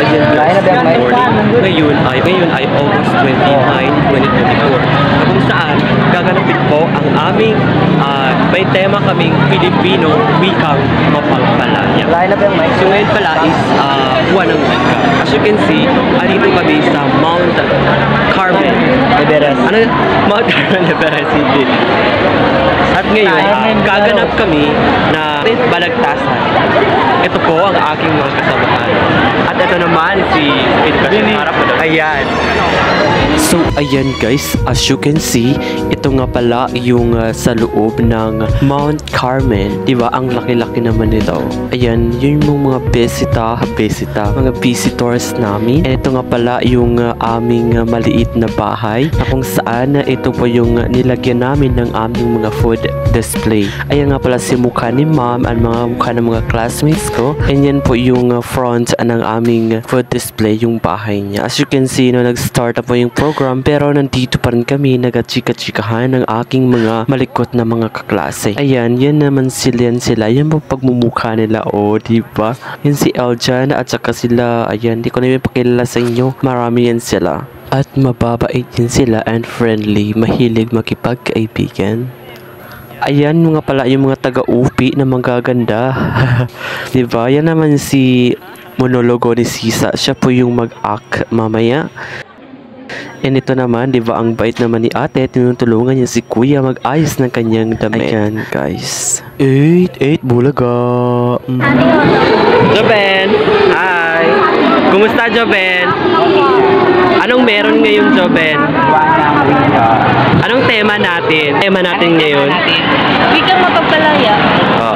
Ayan guys, good morning. Ngayon ay August 29, 2024. Na kung saan gaganapin po ang aming may tema kaming Filipino wikang mapagpalaya. So ngayon pala is buwan ng wika. As you can see, andito kami sa Mount Carmel. Everest. Ano? Mount Carmel, Everest City. At ngayon, gaganap kami na balagtasan. Ito po ang aking mga kasamahan. At ito naman si Harap mo. Ayan. So ayan guys, as you can see, ito nga pala yung sa loob ng Mount Carmel. Diba? Ang laki-laki naman nito. Ayan, yun yung mga mga visitors namin. And ito nga pala yung aming maliit na bahay na kung saan ito po yung nilagyan namin ng aming mga food display. Ayan nga pala si mukha ni ma'am at mga mukha ng mga classmates ko. And yan po yung front ng aming food display, yung bahay niya. As you can see, no, nag-start na po yung program pero nandito pa rin kami nagachika-chikahan ng aking mga malikot na mga kaklase. Ayan, yan naman sila. Yan po pagmumukha nila. O, diba? Yan si Eljan at saka sila. Ayan, di ko na yung pakilala sa inyo. Marami yan sila. At mababait din sila and friendly. Mahilig makipagkaibigan. Ayan nga pala yung mga taga-upi na magaganda. Diba? Yan naman si monologo ni Sisa. Siya po yung mag-act mamaya. And ito naman, di ba, ang bait naman ni ate, tinutulungan niya si kuya mag-ayos ng kanyang damit. Ayan, guys. 8 bulaga. Joben! Hi! Kumusta, Joben? Anong meron ngayon, Joben? Anong tema natin? Tema natin ngayon? Wikang mapagpalaya.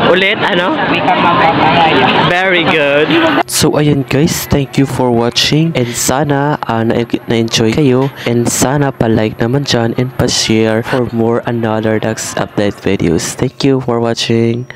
Ulit, ano? Wikang mapagpalaya. Very good. So, ayan guys, thank you for watching. And sana na-enjoy kayo. And sana pa-like naman dyan and pa-share for more another next update videos. Thank you for watching.